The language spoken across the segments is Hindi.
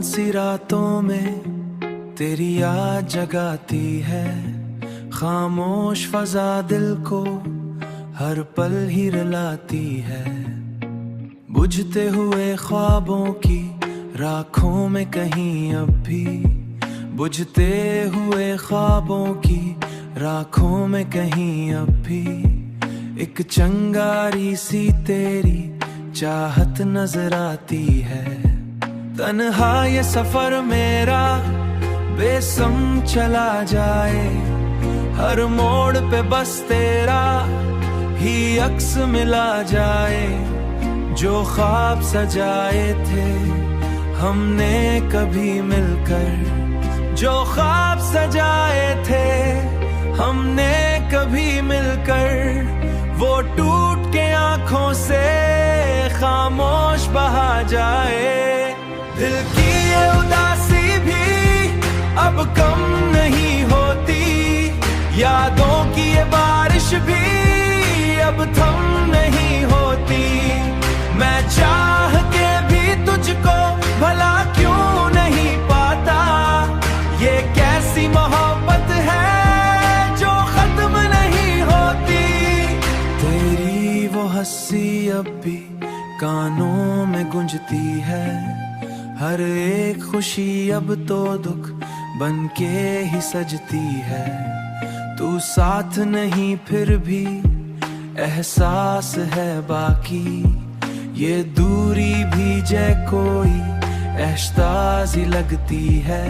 सी रातों में तेरी याद जगाती है, खामोश फजा दिल को हर पल ही रुलाती है। बुझते हुए ख्वाबों की राखों में कहीं अब भी, बुझते हुए ख्वाबों की राखों में कहीं अब भी एक चंगारी सी तेरी चाहत नजर आती है। तन्हा ये सफर मेरा बेसम चला जाए, हर मोड़ पे बस तेरा ही अक्स मिला जाए। जो ख्वाब सजाए थे हमने कभी मिलकर, जो ख्वाब सजाए थे हमने कभी मिलकर, वो टूट के आंखों से खामोश बहा जाए। दिल की ये उदासी भी अब कम नहीं होती, यादों की ये बारिश भी अब थम नहीं होती। मैं चाह के भी तुझको भला क्यों नहीं पाता, ये कैसी मोहब्बत है जो खत्म नहीं होती। तेरी वो हंसी अब भी कानों में गूंजती है, हर एक खुशी अब तो दुख बन के ही सजती है। तू साथ नहीं फिर भी एहसास है बाकी, ये दूरी भी जै कोई एहसासी लगती है।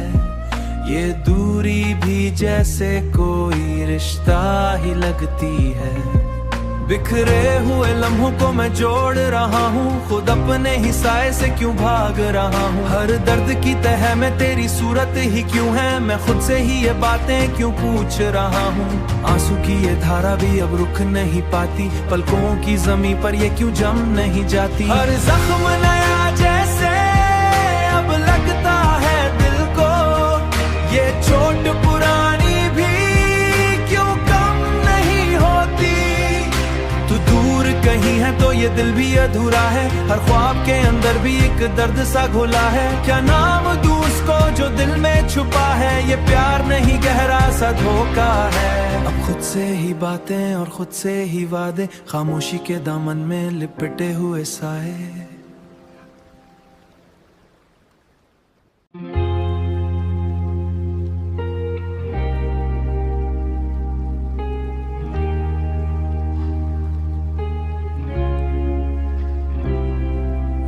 ये दूरी भी जैसे कोई रिश्ता ही लगती है। बिखरे हुए लम्हों को मैं जोड़ रहा हूँ, खुद अपने ही साए से क्यों भाग रहा हूँ। हर दर्द की तह में तेरी सूरत ही क्यों है, मैं खुद से ही ये बातें क्यों पूछ रहा हूँ। आंसू की ये धारा भी अब रुक नहीं पाती, पलकों की जमीन पर ये क्यों जम नहीं जाती। हर जख्म नया जैसे अब लगता है दिल को, ये चोट पुरानी भी क्यों कम नहीं होती। तू दूर कहीं है तो ये दिल भी अधूरा है, हर ख्वाब के अंदर भी एक दर्द सा घुला है। क्या नाम दूं उसको जो दिल में छुपा है, ये प्यार नहीं गहरा सा धोखा है। अब खुद से ही बातें और खुद से ही वादे, खामोशी के दामन में लिपटे हुए साए।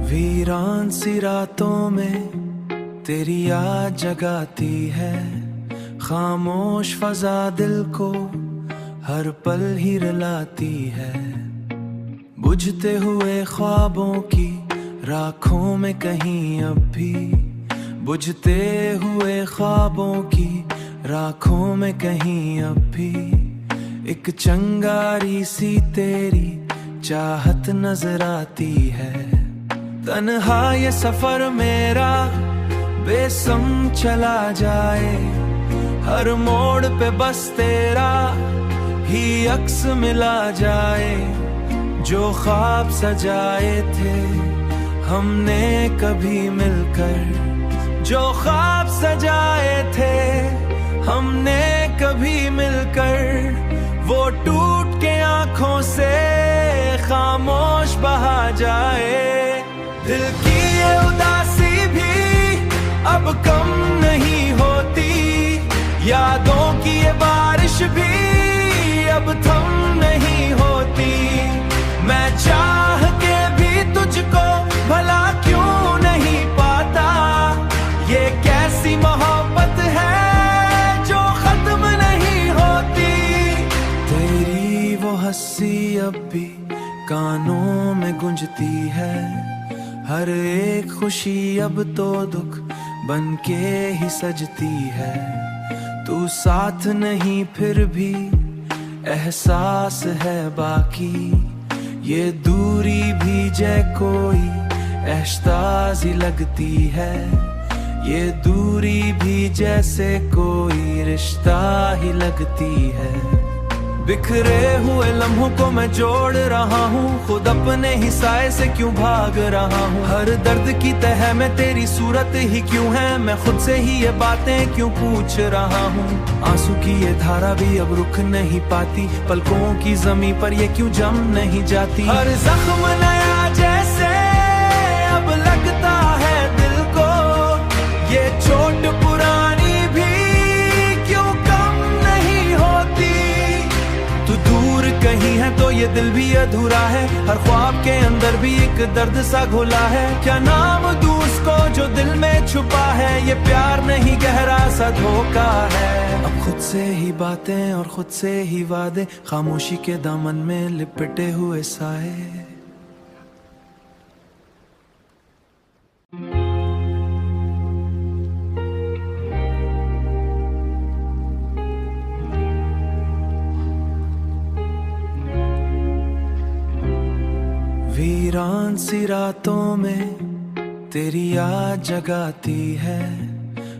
वीरान सी रातों में तेरी याद जगाती है, खामोश फजा दिल को हर पल ही रुलाती है। बुझते हुए ख्वाबों की राखों में कहीं अब भी, बुझते हुए ख्वाबों की राखों में कहीं अब भी एक चंगारी सी तेरी चाहत नजर आती है। तन्हा ये सफर मेरा बेसम चला जाए, हर मोड़ पे बस तेरा ही अक्स मिला जाए। जो ख्वाब सजाए थे हमने कभी मिलकर, जो ख्वाब सजाए थे हमने कभी मिलकर, वो टूट के आंखों से खामोश बहा जाए। दिल की ये उदासी भी अब कम नहीं होती, यादों की ये बारिश भी अब थम नहीं होती। मैं चाह के भी तुझको भला क्यों नहीं पाता, ये कैसी मोहब्बत है जो खत्म नहीं होती। तेरी वो हंसी अब भी कानों में गूंजती है, हर एक खुशी अब तो दुख बन के ही सजती है। तू साथ नहीं फिर भी एहसास है बाकी, ये दूरी भी जै कोई एहसासी लगती है। ये दूरी भी जैसे कोई रिश्ता ही लगती है। बिखरे हुए लम्हों को मैं जोड़ रहा हूँ, खुद अपने ही साए से क्यों भाग रहा हूँ। हर दर्द की तह में तेरी सूरत ही क्यों है, मैं खुद से ही ये बातें क्यों पूछ रहा हूँ। आंसू की ये धारा भी अब रुक नहीं पाती, पलकों की जमी पर ये क्यों जम नहीं जाती। हर जख्म नया जैसे अब लगता है दिल को, ये चोट पुरानी भी क्यों कम नहीं होती। तू दूर कहीं है तो ये दिल भी अधूरा है, हर ख्वाब के अंदर भी एक दर्द सा घुला है। क्या नाम दूं उसको जो दिल में छुपा है, ये प्यार नहीं गहरा सा धोखा है। अब खुद से ही बातें और खुद से ही वादे, खामोशी के दामन में लिपटे हुए साए। वीरान सी रातों में तेरी याद जगाती है,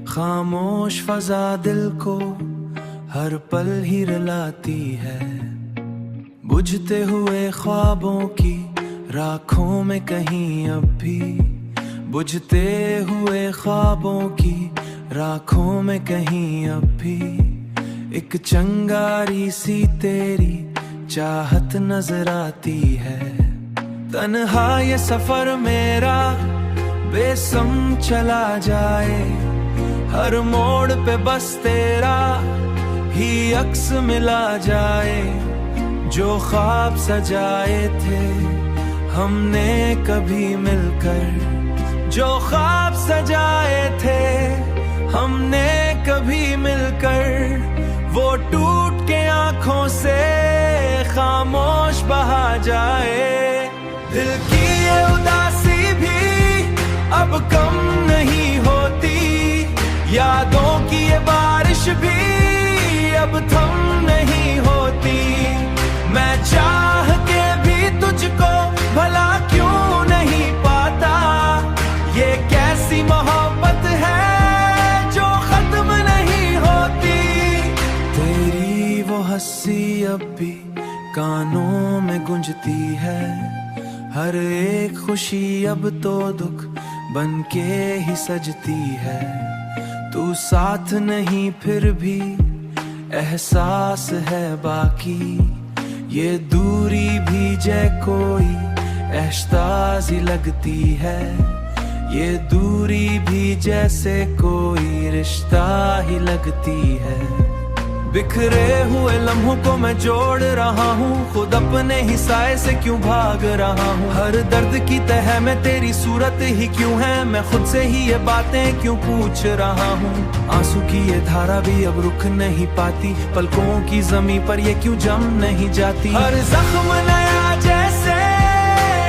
खामोश फजा दिल को हर पल ही रुलाती है। बुझते हुए ख्वाबों की राखों में कहीं अब भी, बुझते हुए ख्वाबों की राखों में कहीं अब भी एक चंगारी सी तेरी चाहत नजर आती है। तन्हा ये सफर मेरा बेसम चला जाए, हर मोड़ पे बस तेरा ही अक्स मिला जाए। जो ख्वाब सजाए थे हमने कभी मिलकर, जो ख्वाब सजाए थे हमने कभी मिलकर, वो टूट के आंखों से खामोश बहा जाए। दिल की ये उदासी भी अब कम नहीं होती, यादों की ये बारिश भी अब थम नहीं होती। मैं चाह के भी तुझको भला क्यों नहीं पाता, ये कैसी मोहब्बत है जो खत्म नहीं होती। तेरी वो हंसी अब भी कानों में गूंजती है, हर एक खुशी अब तो दुख बन के ही सजती है। तू साथ नहीं फिर भी एहसास है बाकी, ये दूरी भी जै कोई एहसासी लगती है। ये दूरी भी जैसे कोई रिश्ता ही लगती है। बिखरे हुए लम्हों को मैं जोड़ रहा हूँ, खुद अपने ही साए से क्यों भाग रहा हूँ। हर दर्द की तह में तेरी सूरत ही क्यों है, मैं खुद से ही ये बातें क्यों पूछ रहा हूँ। आंसू की ये धारा भी अब रुक नहीं पाती, पलकों की जमी पर ये क्यों जम नहीं जाती। हर जख्म नया जैसे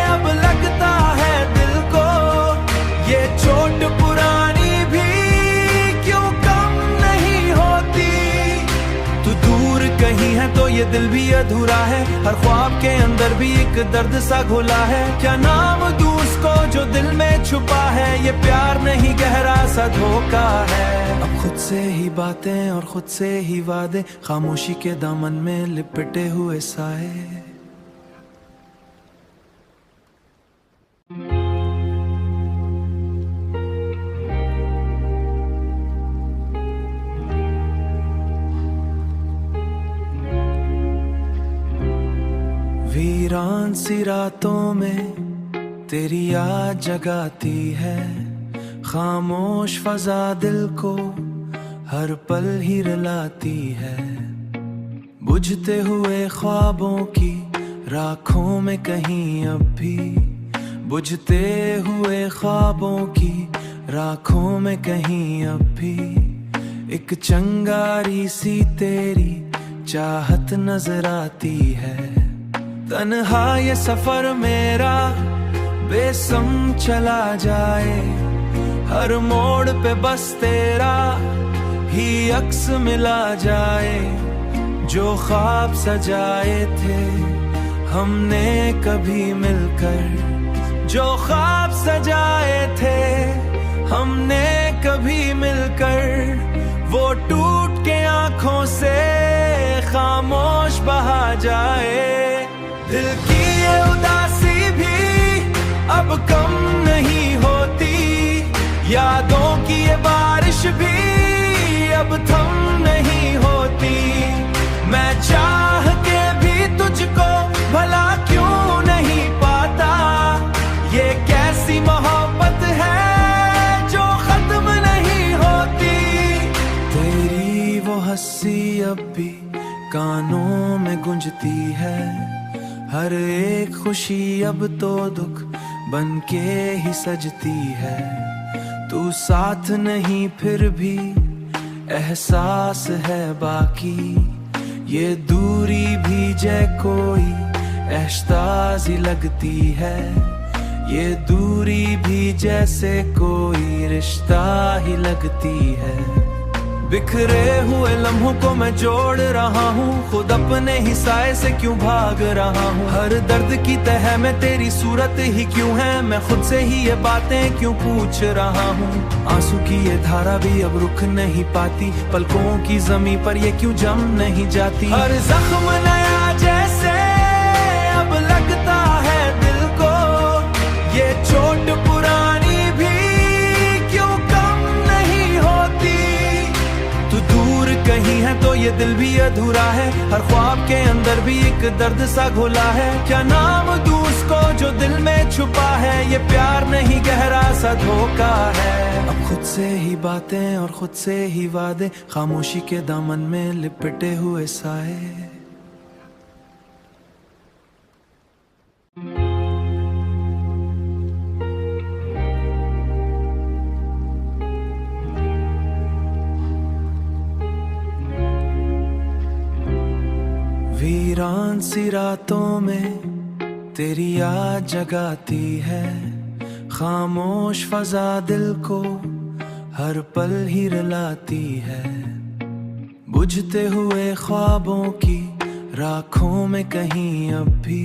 अब लगता है दिल को, ये चोट पुरानी भी क्यों कम नहीं होती। तू दूर कहीं है तो ये दिल भी अधूरा है, हर ख्वाब के अंदर भी एक दर्द सा घुला है। क्या नाम दूं उसको जो दिल में छुपा है, ये प्यार नहीं गहरा सा धोखा है। अब खुद से ही बातें और खुद से ही वादे, खामोशी के दामन में लिपटे हुए साए। वीरान सी रातों में तेरी याद जगाती है, खामोश फजा दिल को हर पल ही रुलाती है। बुझते हुए ख्वाबों की राखों में कहीं अब भी, बुझते हुए ख्वाबों की राखों में कहीं अब भी एक चंगारी सी तेरी चाहत नजर आती है। तन्हा ये सफर मेरा बेसम चला जाए, हर मोड़ पे बस तेरा ही अक्स मिला जाए। जो ख्वाब सजाए थे हमने कभी मिलकर, जो ख्वाब सजाए थे हमने कभी मिलकर, वो टूट के आंखों से खामोश बहा जाए। दिल की ये उदासी भी अब कम नहीं होती, यादों की ये बारिश भी अब थम नहीं होती। मैं चाह के भी तुझको भला क्यों नहीं पाता, ये कैसी मोहब्बत है जो खत्म नहीं होती। तेरी वो हंसी अब भी कानों में गूंजती है, हर एक खुशी अब तो दुख बन के ही सजती है। तू साथ नहीं फिर भी एहसास है बाकी, ये दूरी भी जै कोई एहसासी लगती है। ये दूरी भी जैसे कोई रिश्ता ही लगती है। बिखरे हुए लम्हों को मैं जोड़ रहा हूँ, खुद अपने ही साए से क्यों भाग रहा हूँ। हर दर्द की तह में तेरी सूरत ही क्यों है, मैं खुद से ही ये बातें क्यों पूछ रहा हूँ। आंसू की ये धारा भी अब रुक नहीं पाती, पलकों की ज़मीं पर ये क्यों जम नहीं जाती। हर जख्म नया जैसे अब लगता है दिल को, ये चोट पुरानी भी क्यों कम नहीं होती। तू दूर कहीं है तो ये दिल भी अधूरा है, हर ख्वाब के अंदर भी एक दर्द सा घुला है। क्या नाम दूं उसको जो दिल में छुपा है, ये प्यार नहीं गहरा सा धोखा है। अब खुद से ही बातें और खुद से ही वादे, खामोशी के दामन में लिपटे हुए साए। वीरान सी रातों में तेरी याद जगाती है, खामोश फजा दिल को हर पल ही रुलाती है। बुझते हुए ख्वाबों की राखों में कहीं अब भी,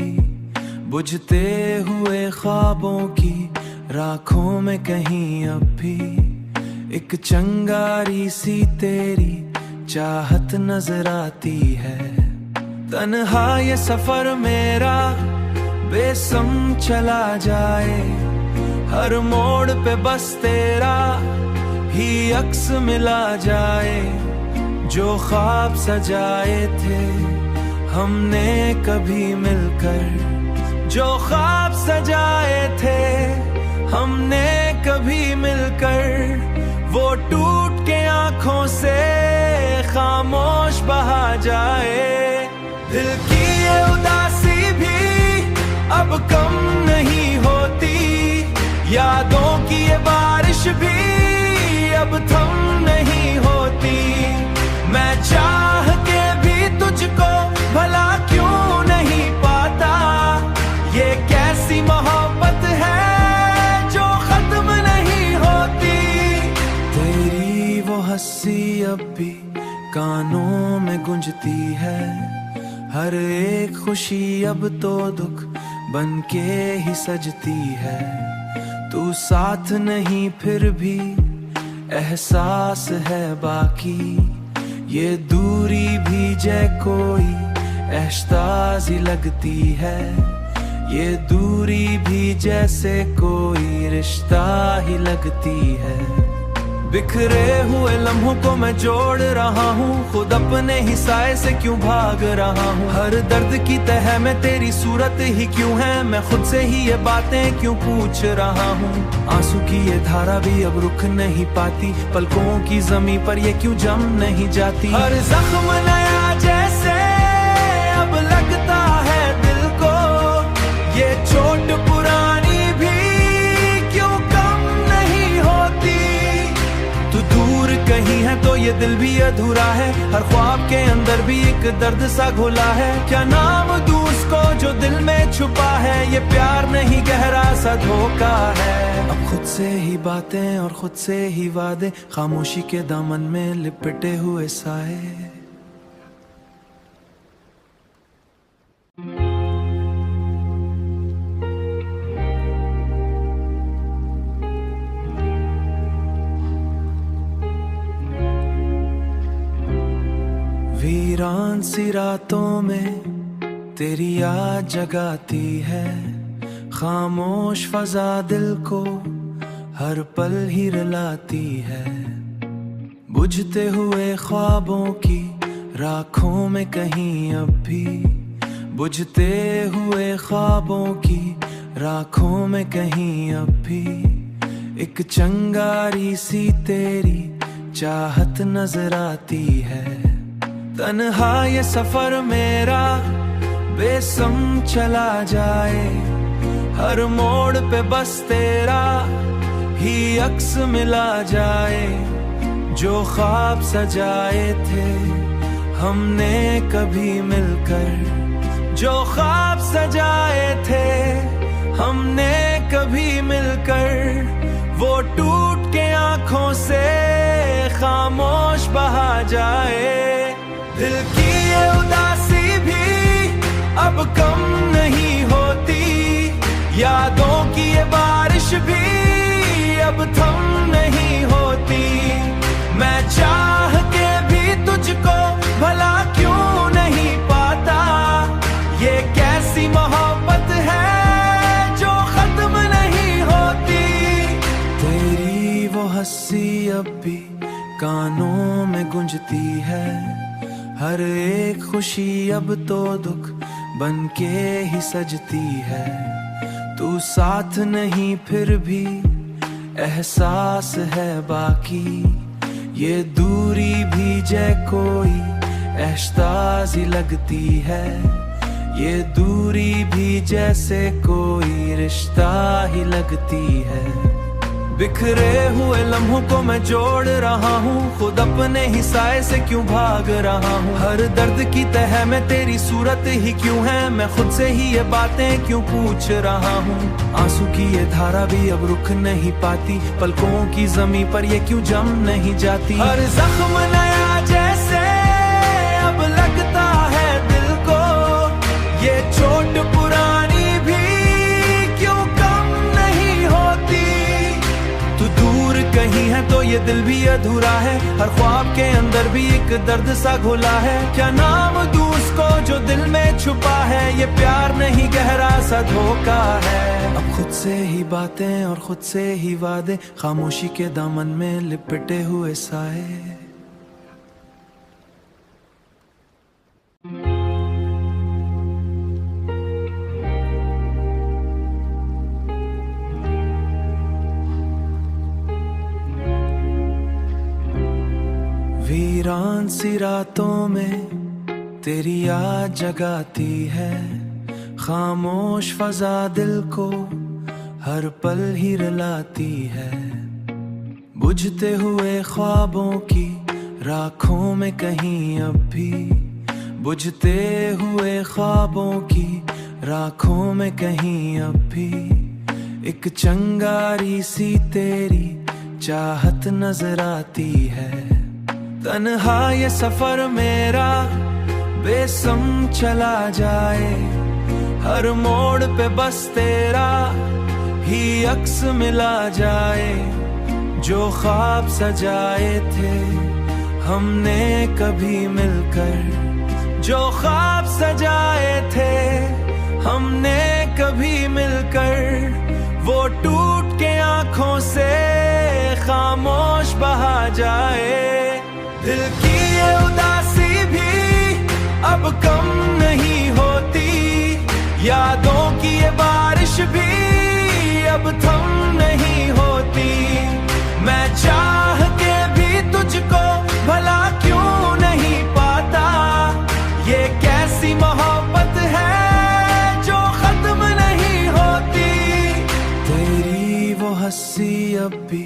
बुझते हुए ख्वाबों की राखों में कहीं अब भी एक चंगारी सी तेरी चाहत नजर आती है। तन्हा ये सफर मेरा बेसम चला जाए, हर मोड़ पे बस तेरा ही अक्स मिला जाए। जो ख्वाब सजाए थे हमने कभी मिलकर, जो ख्वाब सजाए थे हमने कभी मिलकर, वो टूट के आंखों से खामोश बहा जाए। दिल की ये उदासी भी अब कम नहीं होती, यादों की ये बारिश भी अब थम नहीं होती। मैं चाह के भी तुझको भला क्यों नहीं पाता, ये कैसी मोहब्बत है जो खत्म नहीं होती। तेरी वो हंसी अब भी कानों में गूंजती है, हर एक खुशी अब तो दुख बन के ही सजती है। तू साथ नहीं फिर भी एहसास है बाकी, ये दूरी भी जै कोई एहसासी लगती है। ये दूरी भी जैसे कोई रिश्ता ही लगती है। बिखरे हुए लम्हों को मैं जोड़ रहा हूँ, खुद अपने ही साए से क्यों भाग रहा हूँ। हर दर्द की तह में तेरी सूरत ही क्यों है, मैं खुद से ही ये बातें क्यों पूछ रहा हूँ। आंसू की ये धारा भी अब रुक नहीं पाती, पलकों की ज़मीं पर ये क्यों जम नहीं जाती। हर जख्म नया जैसे अब लगता है दिल को, ये चोट पुरानी भी क्यों कम नहीं होती। तू दूर कहीं है तो ये दिल भी अधूरा है, हर ख्वाब के अंदर भी एक दर्द सा घुला है। क्या नाम दूं उसको जो दिल में छुपा है, ये प्यार नहीं गहरा सा धोखा है। अब खुद से ही बातें और खुद से ही वादे, खामोशी के दामन में लिपटे हुए साए। वीरान सी रातों में तेरी याद जगाती है, खामोश फजा दिल को हर पल ही रुलाती है। बुझते हुए ख्वाबों की राखों में कहीं अब भी, बुझते हुए ख्वाबों की राखों में कहीं अब भी एक चंगारी सी तेरी चाहत नजर आती है। तन्हा ये सफर मेरा बेसम चला जाए, हर मोड़ पे बस तेरा ही अक्स मिला जाए। जो ख्वाब सजाए थे हमने कभी मिलकर, जो ख्वाब सजाए थे हमने कभी मिलकर, वो टूट के आंखों से खामोश बहा जाए। दिल की ये उदासी भी अब कम नहीं होती, यादों की ये बारिश भी अब थम नहीं होती। मैं चाह के भी तुझको भला क्यों नहीं पाता, ये कैसी मोहब्बत है जो खत्म नहीं होती। तेरी वो हंसी अब भी कानों में गूंजती है, हर एक खुशी अब तो दुख बन के ही सजती है। तू साथ नहीं फिर भी एहसास है बाकी, ये दूरी भी जै कोई एहसासी लगती है। ये दूरी भी जैसे कोई रिश्ता ही लगती है। बिखरे हुए लम्हों को मैं जोड़ रहा हूँ, खुद अपने ही साए से क्यों भाग रहा हूँ। हर दर्द की तह में तेरी सूरत ही क्यों है, मैं खुद से ही ये बातें क्यों पूछ रहा हूँ। आंसू की ये धारा भी अब रुक नहीं पाती, पलकों की जमी पर ये क्यों जम नहीं जाती। हर जख्म नया जैसे अब लगता है दिल को, ये चोट पुरानी भी क्यों कम नहीं होती। तू दूर कहीं है तो ये दिल भी अधूरा है, हर ख्वाब के अंदर भी एक दर्द सा घुला है। क्या नाम दूं उसको जो दिल में छुपा है, ये प्यार नहीं गहरा सा धोखा है। अब खुद से ही बातें और खुद से ही वादे, खामोशी के दामन में लिपटे हुए साए। वीरान सी रातों में तेरी याद जगाती है, खामोश फजा दिल को हर पल ही रुलाती है। बुझते हुए ख्वाबों की राखों में कहीं अब भी, बुझते हुए ख्वाबों की राखों में कहीं अब भी एक चंगारी सी तेरी चाहत नजर आती है। तन्हा ये सफर मेरा बेसम चला जाए, हर मोड़ पे बस तेरा ही अक्स मिला जाए। जो ख्वाब सजाए थे हमने कभी मिलकर, जो ख्वाब सजाए थे हमने कभी मिलकर, वो टूट के आंखों से खामोश बहा जाए। दिल की ये उदासी भी अब कम नहीं होती, यादों की ये बारिश भी अब थम नहीं होती। मैं चाह के भी तुझको भला क्यों नहीं पाता, ये कैसी मोहब्बत है जो खत्म नहीं होती। तेरी वो हंसी अब भी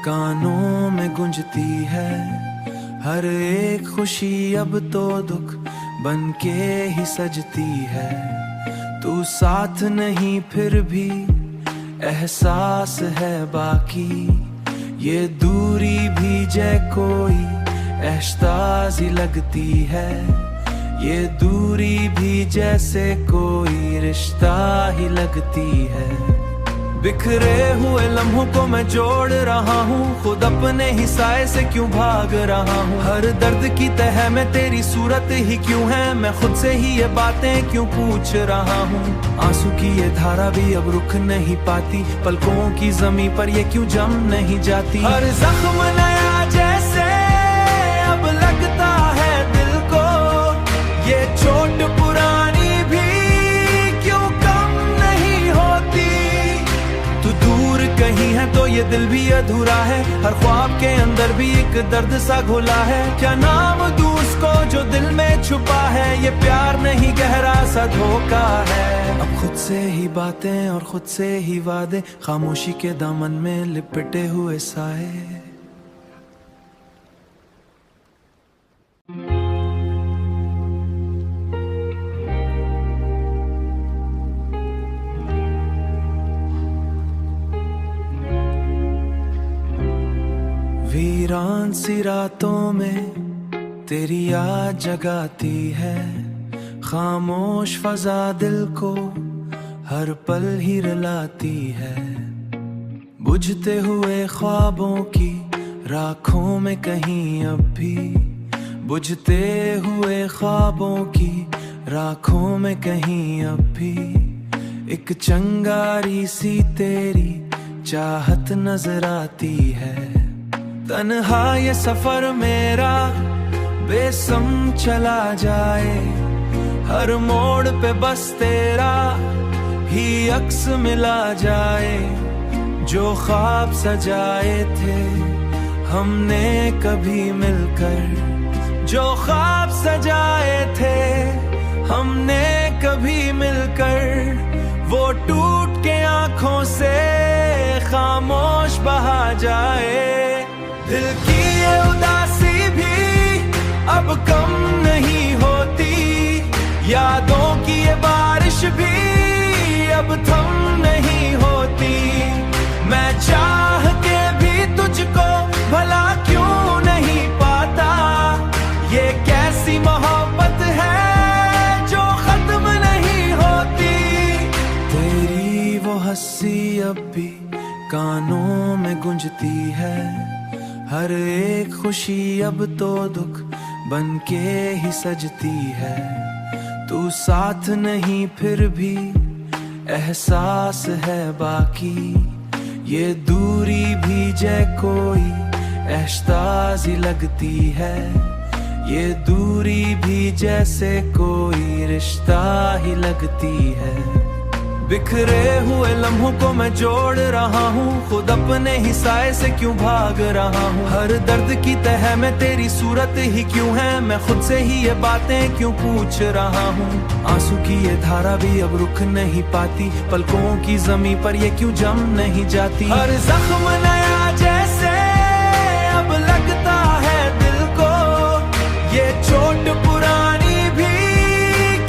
कानों में गूंजती है, हर एक खुशी अब तो दुख बन के ही सजती है। तू साथ नहीं फिर भी एहसास है बाकी, ये दूरी भी जै कोई एहसासी लगती है। ये दूरी भी जैसे कोई रिश्ता ही लगती है। बिखरे हुए लम्हों को मैं जोड़ रहा हूँ, खुद अपने ही साए से क्यों भाग रहा हूँ। हर दर्द की तह में तेरी सूरत ही क्यों है, मैं खुद से ही ये बातें क्यों पूछ रहा हूँ। आंसू की ये धारा भी अब रुक नहीं पाती, पलकों की ज़मीं पर ये क्यों जम नहीं जाती। हर जख्म नया जैसे अब लगता है दिल को, ये चोट पुरानी भी क्यों कम नहीं होती। तू दूर कहीं है तो ये दिल भी अधूरा है, हर ख्वाब के अंदर भी एक दर्द सा घुला है। क्या नाम दूं उसको जो दिल में छुपा है, ये प्यार नहीं गहरा सा धोखा है। अब खुद से ही बातें और खुद से ही वादे, खामोशी के दामन में लिपटे हुए साए। वीरान सी रातों में तेरी याद जगाती है, खामोश फजा दिल को हर पल ही रुलाती है। बुझते हुए ख्वाबों की राखों में कहीं अब भी, बुझते हुए ख्वाबों की राखों में कहीं अब भी एक चंगारी सी तेरी चाहत नजर आती है। तन्हा ये सफर मेरा बेसम चला जाए, हर मोड़ पे बस तेरा ही अक्स मिला जाए। जो ख्वाब सजाए थे हमने कभी मिलकर, जो ख्वाब सजाए थे हमने कभी मिलकर, वो टूट के आंखों से खामोश बहा जाए। दिल की ये उदासी भी अब कम नहीं होती, यादों की ये बारिश भी अब थम नहीं होती। मैं चाह के भी तुझको भला क्यों नहीं पाता, ये कैसी मोहब्बत है जो खत्म नहीं होती। तेरी वो हंसी अब भी कानों में गूंजती है, हर एक खुशी अब तो दुख बन के ही सजती है। तू साथ नहीं फिर भी एहसास है बाकी, ये दूरी भी जै कोई एहसासी लगती है। ये दूरी भी जैसे कोई रिश्ता ही लगती है। बिखरे हुए लम्हों को मैं जोड़ रहा हूँ, खुद अपने ही साए से क्यों भाग रहा हूँ। हर दर्द की तह में तेरी सूरत ही क्यों है, मैं खुद से ही ये बातें क्यों पूछ रहा हूँ। आंसू की ये धारा भी अब रुक नहीं पाती, पलकों की ज़मीं पर ये क्यों जम नहीं जाती। हर जख्म नया जैसे अब लगता है दिल को, ये चोट पुरानी भी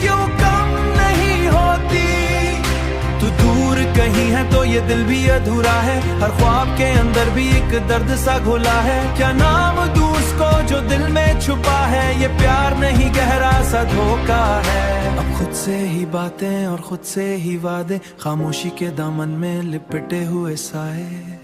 क्यों कम नहीं होती। तू दूर कहीं है तो ये दिल भी अधूरा है, हर ख्वाब के अंदर भी एक दर्द सा घुला है। क्या नाम दूं उसको जो दिल में छुपा है, ये प्यार नहीं गहरा सा धोखा है। अब खुद से ही बातें और खुद से ही वादे, खामोशी के दामन में लिपटे हुए साए।